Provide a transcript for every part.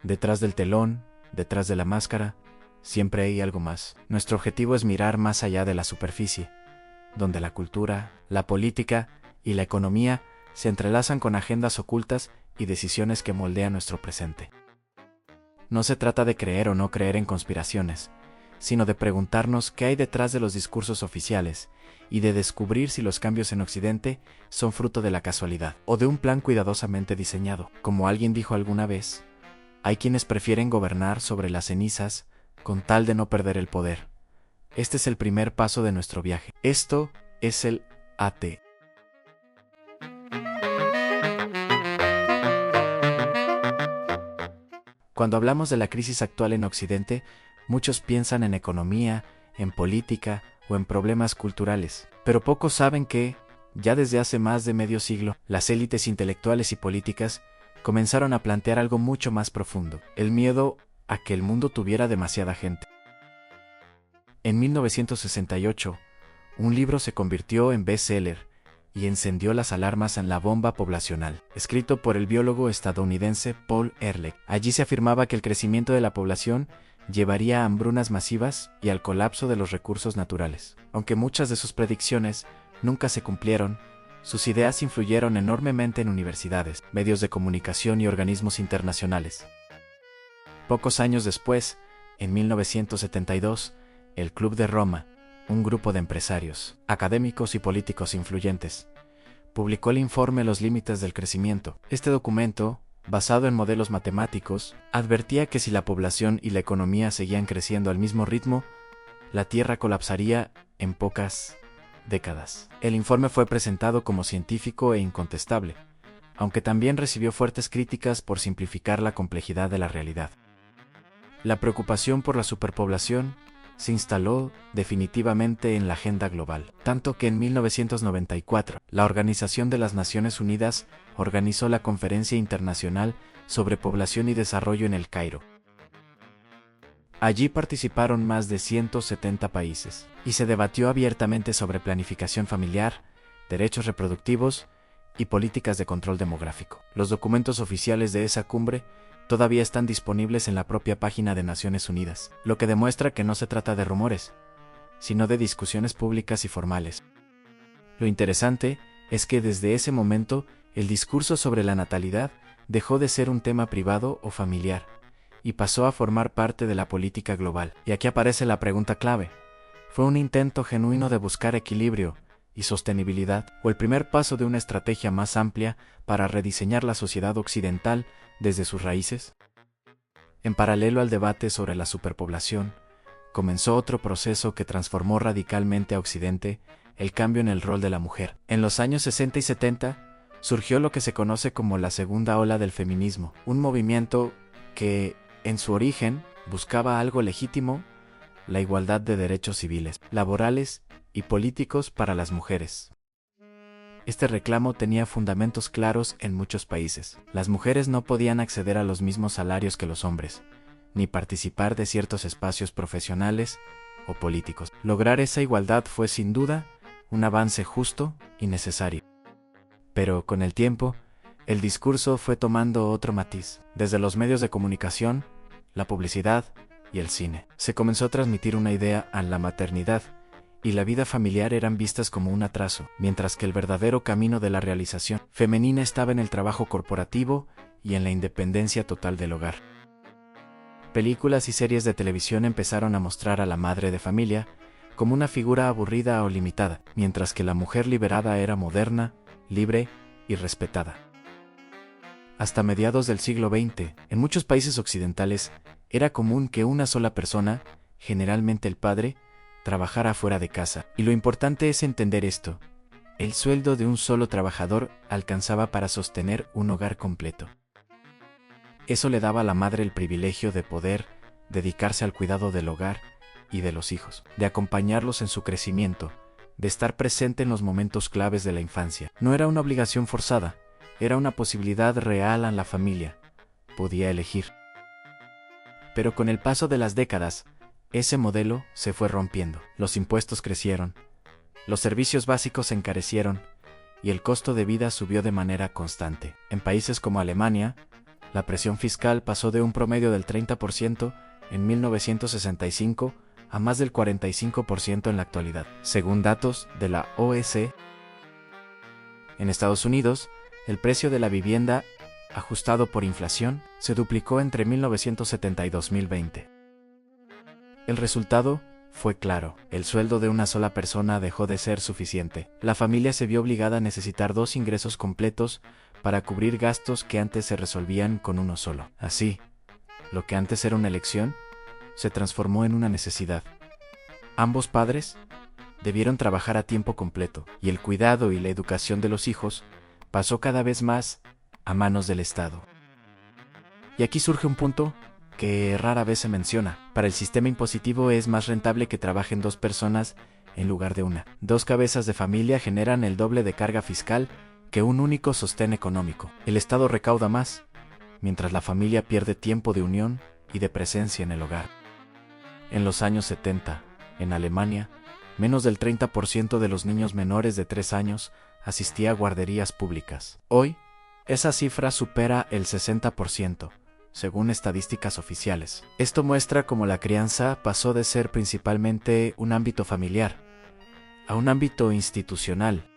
Detrás del telón, detrás de la máscara, siempre hay algo más. Nuestro objetivo es mirar más allá de la superficie, donde la cultura, la política y la economía se entrelazan con agendas ocultas y decisiones que moldean nuestro presente. No se trata de creer o no creer en conspiraciones, sino de preguntarnos qué hay detrás de los discursos oficiales y de descubrir si los cambios en Occidente son fruto de la casualidad o de un plan cuidadosamente diseñado. Como alguien dijo alguna vez, hay quienes prefieren gobernar sobre las cenizas con tal de no perder el poder. Este es el primer paso de nuestro viaje. Esto es el AT. Cuando hablamos de la crisis actual en Occidente, muchos piensan en economía, en política o en problemas culturales, pero pocos saben que, ya desde hace más de medio siglo, las élites intelectuales y políticas comenzaron a plantear algo mucho más profundo: el miedo a que el mundo tuviera demasiada gente. En 1968, un libro se convirtió en bestseller y encendió las alarmas en la bomba poblacional, escrito por el biólogo estadounidense Paul Ehrlich. Allí se afirmaba que el crecimiento de la población llevaría a hambrunas masivas y al colapso de los recursos naturales. Aunque muchas de sus predicciones nunca se cumplieron, sus ideas influyeron enormemente en universidades, medios de comunicación y organismos internacionales. Pocos años después, en 1972, el Club de Roma, un grupo de empresarios, académicos y políticos influyentes, publicó el informe Los límites del crecimiento. Este documento, basado en modelos matemáticos, advertía que si la población y la economía seguían creciendo al mismo ritmo, la Tierra colapsaría en pocas décadas. El informe fue presentado como científico e incontestable, aunque también recibió fuertes críticas por simplificar la complejidad de la realidad. La preocupación por la superpoblación se instaló definitivamente en la agenda global, tanto que en 1994, la Organización de las Naciones Unidas organizó la Conferencia Internacional sobre Población y Desarrollo en El Cairo. Allí participaron más de 170 países, y se debatió abiertamente sobre planificación familiar, derechos reproductivos y políticas de control demográfico. Los documentos oficiales de esa cumbre todavía están disponibles en la propia página de Naciones Unidas, lo que demuestra que no se trata de rumores, sino de discusiones públicas y formales. Lo interesante es que desde ese momento el discurso sobre la natalidad dejó de ser un tema privado o familiar, y pasó a formar parte de la política global. Y aquí aparece la pregunta clave: ¿fue un intento genuino de buscar equilibrio y sostenibilidad, o el primer paso de una estrategia más amplia para rediseñar la sociedad occidental desde sus raíces? En paralelo al debate sobre la superpoblación, comenzó otro proceso que transformó radicalmente a Occidente: el cambio en el rol de la mujer. En los años 60 y 70 surgió lo que se conoce como la segunda ola del feminismo, un movimiento que, en su origen, buscaba algo legítimo: la igualdad de derechos civiles, laborales y políticos para las mujeres. Este reclamo tenía fundamentos claros en muchos países. Las mujeres no podían acceder a los mismos salarios que los hombres, ni participar de ciertos espacios profesionales o políticos. Lograr esa igualdad fue sin duda un avance justo y necesario. Pero con el tiempo, el discurso fue tomando otro matiz. Desde los medios de comunicación, la publicidad y el cine, se comenzó a transmitir una idea a la maternidad y la vida familiar eran vistas como un atraso, mientras que el verdadero camino de la realización femenina estaba en el trabajo corporativo y en la independencia total del hogar. Películas y series de televisión empezaron a mostrar a la madre de familia como una figura aburrida o limitada, mientras que la mujer liberada era moderna, libre y respetada. Hasta mediados del siglo XX, en muchos países occidentales, era común que una sola persona, generalmente el padre, trabajara fuera de casa. Y lo importante es entender esto: el sueldo de un solo trabajador alcanzaba para sostener un hogar completo. Eso le daba a la madre el privilegio de poder dedicarse al cuidado del hogar y de los hijos, de acompañarlos en su crecimiento, de estar presente en los momentos claves de la infancia. No era una obligación forzada, era una posibilidad real en la familia. Podía elegir. Pero con el paso de las décadas, ese modelo se fue rompiendo. Los impuestos crecieron, los servicios básicos se encarecieron y el costo de vida subió de manera constante. En países como Alemania, La presión fiscal pasó de un promedio del 30% en 1965 a más del 45% en la actualidad, según datos de la OECD. En Estados Unidos, el precio de la vivienda, ajustado por inflación, se duplicó entre 1970 y 2020. El resultado fue claro: el sueldo de una sola persona dejó de ser suficiente. La familia se vio obligada a necesitar 2 ingresos completos para cubrir gastos que antes se resolvían con uno solo. Así, lo que antes era una elección, se transformó en una necesidad. Ambos padres debieron trabajar a tiempo completo, y el cuidado y la educación de los hijos pasó cada vez más a manos del Estado. Y aquí surge un punto que rara vez se menciona. Para el sistema impositivo es más rentable que trabajen 2 personas en lugar de una. 2 cabezas de familia generan el doble de carga fiscal que un único sostén económico. El Estado recauda más, mientras la familia pierde tiempo de unión y de presencia en el hogar. En los años 70, en Alemania, menos del 30% de los niños menores de 3 años asistía a guarderías públicas. Hoy, esa cifra supera el 60%. Según estadísticas oficiales. Esto muestra cómo la crianza pasó de ser principalmente un ámbito familiar a un ámbito institucional.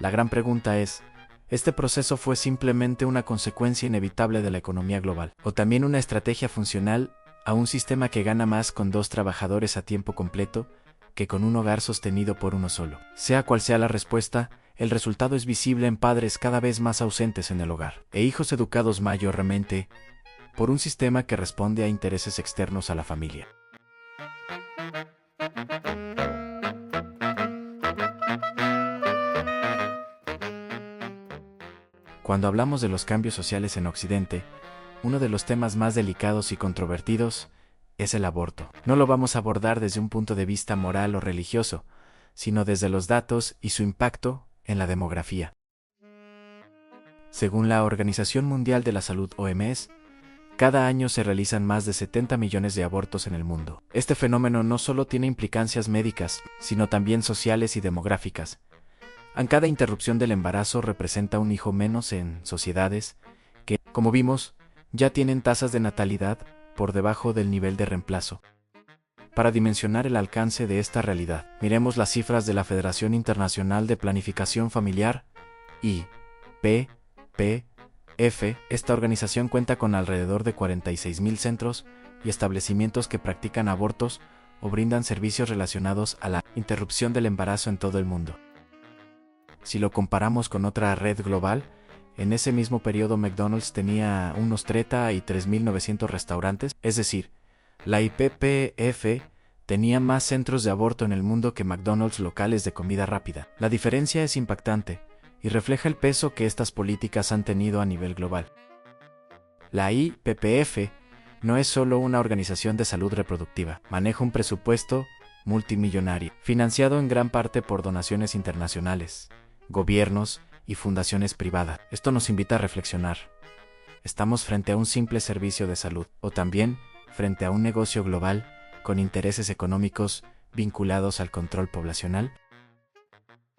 La gran pregunta es, ¿este proceso fue simplemente una consecuencia inevitable de la economía global, o también una estrategia funcional a un sistema que gana más con 2 trabajadores a tiempo completo que con un hogar sostenido por uno solo? Sea cual sea la respuesta, el resultado es visible en padres cada vez más ausentes en el hogar, e hijos educados mayormente por un sistema que responde a intereses externos a la familia. Cuando hablamos de los cambios sociales en Occidente, uno de los temas más delicados y controvertidos es el aborto. No lo vamos a abordar desde un punto de vista moral o religioso, sino desde los datos y su impacto en la demografía. Según la Organización Mundial de la Salud (OMS), cada año se realizan más de 70 millones de abortos en el mundo. Este fenómeno no solo tiene implicancias médicas, sino también sociales y demográficas. Cada interrupción del embarazo representa un hijo menos en sociedades que, como vimos, ya tienen tasas de natalidad por debajo del nivel de reemplazo. Para dimensionar el alcance de esta realidad, miremos las cifras de la Federación Internacional de Planificación Familiar, IPPF. Esta organización cuenta con alrededor de 46.000 centros y establecimientos que practican abortos o brindan servicios relacionados a la interrupción del embarazo en todo el mundo. Si lo comparamos con otra red global, en ese mismo periodo McDonald's tenía unos 33.900 restaurantes, es decir, la IPPF tenía más centros de aborto en el mundo que McDonald's locales de comida rápida. La diferencia es impactante y refleja el peso que estas políticas han tenido a nivel global. La IPPF no es solo una organización de salud reproductiva, maneja un presupuesto multimillonario, financiado en gran parte por donaciones internacionales, gobiernos y fundaciones privadas. Esto nos invita a reflexionar. ¿Estamos frente a un simple servicio de salud, o también frente a un negocio global con intereses económicos vinculados al control poblacional?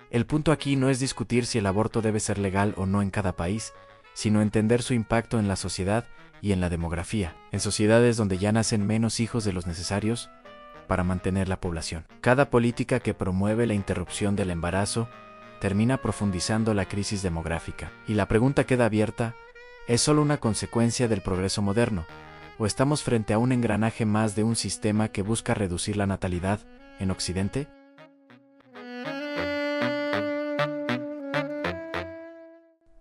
El punto aquí no es discutir si el aborto debe ser legal o no en cada país, sino entender su impacto en la sociedad y en la demografía, en sociedades donde ya nacen menos hijos de los necesarios para mantener la población. Cada política que promueve la interrupción del embarazo termina profundizando la crisis demográfica, y la pregunta queda abierta: ¿es solo una consecuencia del progreso moderno, o estamos frente a un engranaje más de un sistema que busca reducir la natalidad en Occidente?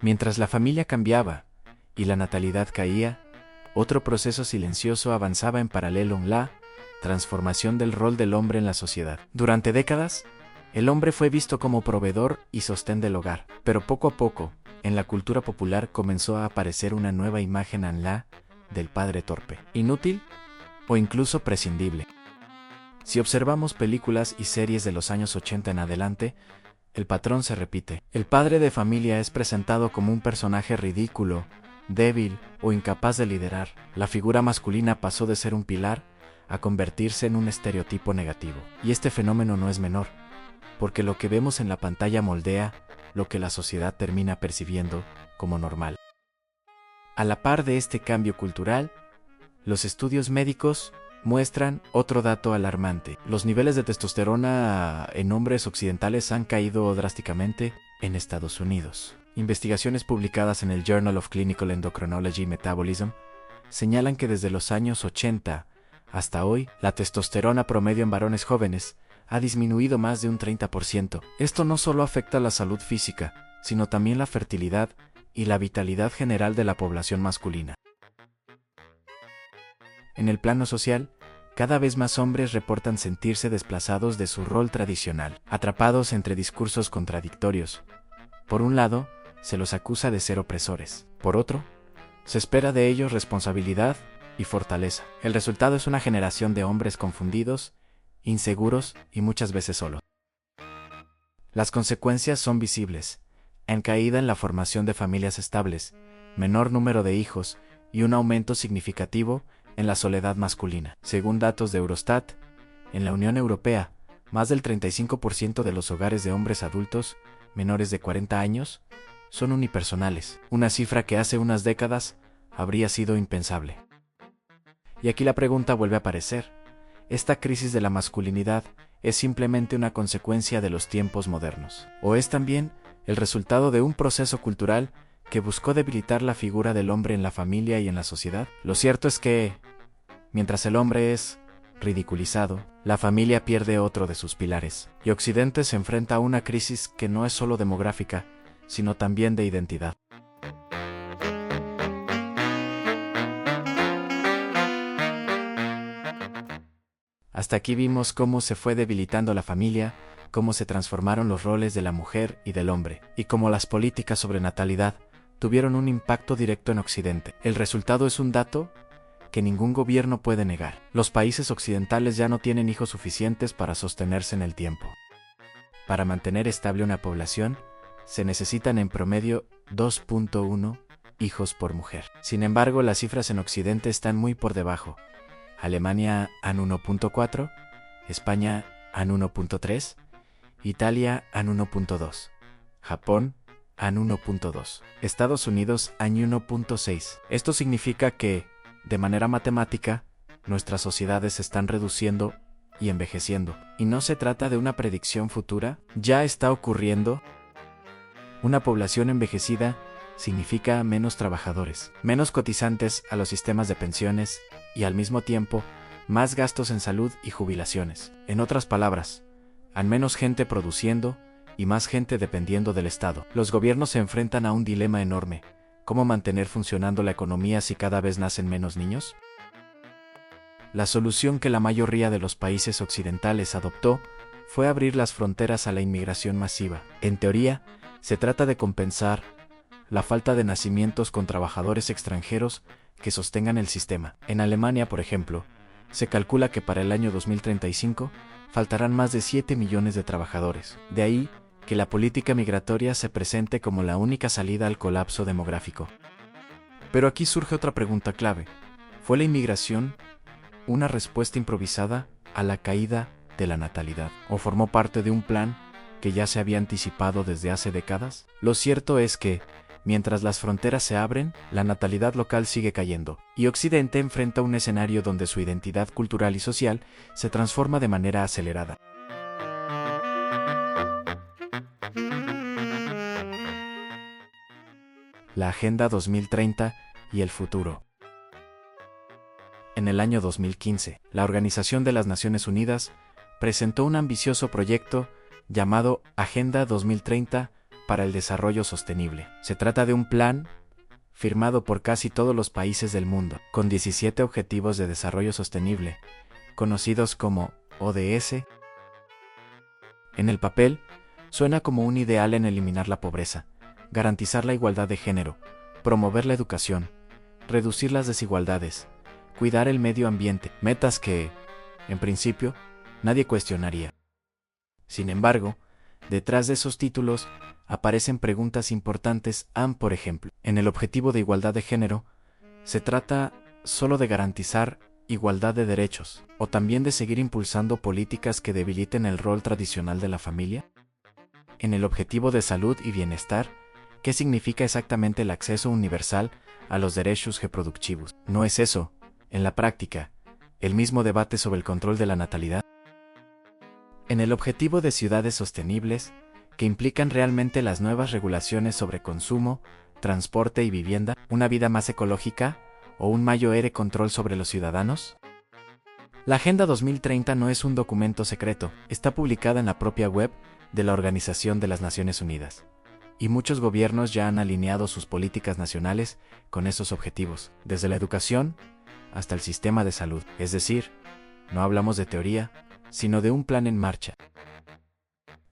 Mientras la familia cambiaba y la natalidad caía, otro proceso silencioso avanzaba en paralelo en la transformación del rol del hombre en la sociedad. Durante décadas, el hombre fue visto como proveedor y sostén del hogar, pero poco a poco, en la cultura popular comenzó a aparecer una nueva imagen en la del padre torpe, inútil o incluso prescindible. Si observamos películas y series de los años 80 en adelante, el patrón se repite. El padre de familia es presentado como un personaje ridículo, débil o incapaz de liderar. La figura masculina pasó de ser un pilar a convertirse en un estereotipo negativo. Y este fenómeno no es menor, porque lo que vemos en la pantalla moldea lo que la sociedad termina percibiendo como normal. A la par de este cambio cultural, los estudios médicos muestran otro dato alarmante. Los niveles de testosterona en hombres occidentales han caído drásticamente en Estados Unidos. Investigaciones publicadas en el Journal of Clinical Endocrinology and Metabolism señalan que desde los años 80 hasta hoy, la testosterona promedio en varones jóvenes ha disminuido más de un 30%. Esto no solo afecta la salud física, sino también la fertilidad y la vitalidad general de la población masculina. En el plano social, cada vez más hombres reportan sentirse desplazados de su rol tradicional, atrapados entre discursos contradictorios. Por un lado, se los acusa de ser opresores. Por otro, se espera de ellos responsabilidad y fortaleza. El resultado es una generación de hombres confundidos, inseguros y muchas veces solos. Las consecuencias son visibles: en caída en la formación de familias estables, menor número de hijos y un aumento significativo en la soledad masculina. Según datos de Eurostat, en la Unión Europea, más del 35% de los hogares de hombres adultos menores de 40 años son unipersonales, una cifra que hace unas décadas habría sido impensable. Y aquí la pregunta vuelve a aparecer: ¿esta crisis de la masculinidad es simplemente una consecuencia de los tiempos modernos? ¿O es también el resultado de un proceso cultural que buscó debilitar la figura del hombre en la familia y en la sociedad? Lo cierto es que, mientras el hombre es ridiculizado, la familia pierde otro de sus pilares, y Occidente se enfrenta a una crisis que no es solo demográfica, sino también de identidad. Hasta aquí vimos cómo se fue debilitando la familia, cómo se transformaron los roles de la mujer y del hombre, y cómo las políticas sobre natalidad tuvieron un impacto directo en Occidente. El resultado es un dato que ningún gobierno puede negar. Los países occidentales ya no tienen hijos suficientes para sostenerse en el tiempo. Para mantener estable una población, se necesitan en promedio 2.1 hijos por mujer. Sin embargo, las cifras en Occidente están muy por debajo. Alemania AN 1.4, España AN 1.3, Italia AN 1.2, Japón AN 1.2, Estados Unidos AN 1.6. Esto significa que, de manera matemática, nuestras sociedades se están reduciendo y envejeciendo. Y no se trata de una predicción futura, ya está ocurriendo. Una población envejecida significa menos trabajadores, menos cotizantes a los sistemas de pensiones y al mismo tiempo más gastos en salud y jubilaciones. En otras palabras, hay menos gente produciendo y más gente dependiendo del Estado. Los gobiernos se enfrentan a un dilema enorme: ¿cómo mantener funcionando la economía si cada vez nacen menos niños? La solución que la mayoría de los países occidentales adoptó fue abrir las fronteras a la inmigración masiva. En teoría, se trata de compensar la falta de nacimientos con trabajadores extranjeros que sostengan el sistema. En Alemania, por ejemplo, se calcula que para el año 2035 faltarán más de 7 millones de trabajadores. De ahí que la política migratoria se presente como la única salida al colapso demográfico. Pero aquí surge otra pregunta clave: ¿fue la inmigración una respuesta improvisada a la caída de la natalidad? ¿O formó parte de un plan que ya se había anticipado desde hace décadas? Lo cierto es que, mientras las fronteras se abren, la natalidad local sigue cayendo, y Occidente enfrenta un escenario donde su identidad cultural y social se transforma de manera acelerada. La Agenda 2030 y el futuro. En el año 2015, la Organización de las Naciones Unidas presentó un ambicioso proyecto llamado Agenda 2030 para el Desarrollo Sostenible. Se trata de un plan firmado por casi todos los países del mundo, con 17 Objetivos de Desarrollo Sostenible, conocidos como ODS. En el papel, suena como un ideal en eliminar la pobreza, garantizar la igualdad de género, promover la educación, reducir las desigualdades, cuidar el medio ambiente, metas que, en principio, nadie cuestionaría. Sin embargo, detrás de esos títulos aparecen preguntas importantes. Por ejemplo, en el objetivo de igualdad de género, ¿se trata solo de garantizar igualdad de derechos, o también de seguir impulsando políticas que debiliten el rol tradicional de la familia? En el objetivo de salud y bienestar, ¿qué significa exactamente el acceso universal a los derechos reproductivos. ¿No es eso, en la práctica, el mismo debate sobre el control de la natalidad? En el objetivo de ciudades sostenibles, que implican realmente las nuevas regulaciones sobre consumo, transporte y vivienda, una vida más ecológica o un mayor control sobre los ciudadanos? La Agenda 2030 no es un documento secreto, está publicada en la propia web de la Organización de las Naciones Unidas. Y muchos gobiernos ya han alineado sus políticas nacionales con esos objetivos, desde la educación hasta el sistema de salud. Es decir, no hablamos de teoría, sino de un plan en marcha.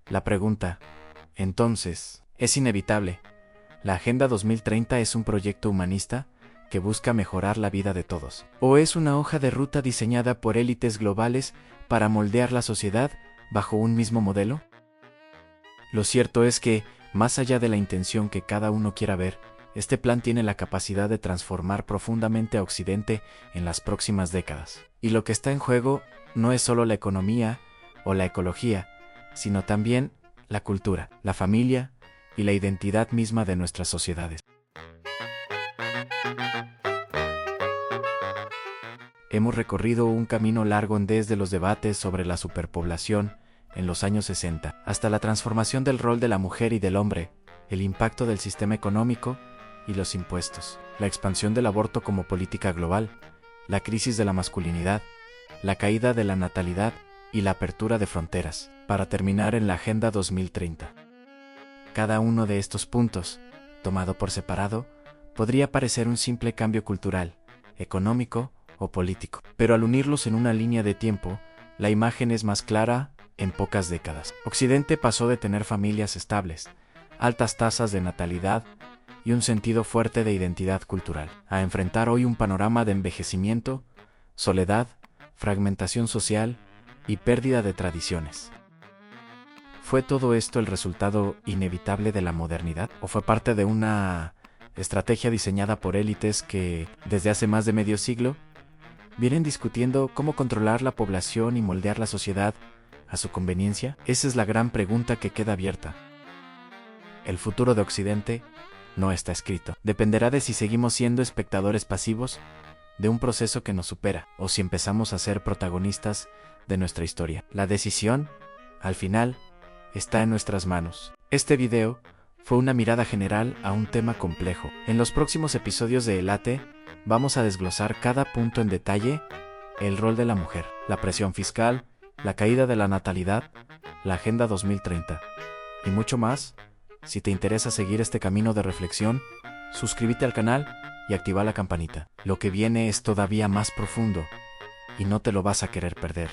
La pregunta, entonces, es inevitable. ¿La Agenda 2030 es un proyecto humanista que busca mejorar la vida de todos? ¿O es una hoja de ruta diseñada por élites globales para moldear la sociedad bajo un mismo modelo? Lo cierto es que, más allá de la intención que cada uno quiera ver, este plan tiene la capacidad de transformar profundamente a Occidente en las próximas décadas. Y lo que está en juego no es solo la economía o la ecología, sino también la cultura, la familia y la identidad misma de nuestras sociedades. Hemos recorrido un camino largo desde los debates sobre la superpoblación en los años 60 hasta la transformación del rol de la mujer y del hombre, el impacto del sistema económico y los impuestos, la expansión del aborto como política global, la crisis de la masculinidad, la caída de la natalidad y la apertura de fronteras, para terminar en la Agenda 2030. Cada uno de estos puntos, tomado por separado, podría parecer un simple cambio cultural, económico o político, pero al unirlos en una línea de tiempo, la imagen es más clara en pocas décadas. Occidente pasó de tener familias estables, altas tasas de natalidad y un sentido fuerte de identidad cultural, a enfrentar hoy un panorama de envejecimiento, soledad, fragmentación social y pérdida de tradiciones. ¿Fue todo esto el resultado inevitable de la modernidad? ¿O fue parte de una estrategia diseñada por élites que, desde hace más de medio siglo, vienen discutiendo cómo controlar la población y moldear la sociedad a su conveniencia? Esa es la gran pregunta que queda abierta. El futuro de Occidente no está escrito. Dependerá de si seguimos siendo espectadores pasivos de un proceso que nos supera, o si empezamos a ser protagonistas de nuestra historia. La decisión, al final, está en nuestras manos. Este video fue una mirada general a un tema complejo. En los próximos episodios de Elate, vamos a desglosar cada punto en detalle: el rol de la mujer, la presión fiscal, la caída de la natalidad, la Agenda 2030 y mucho más. Si te interesa seguir este camino de reflexión, suscríbete al canal y activa la campanita. Lo que viene es todavía más profundo y no te lo vas a querer perder.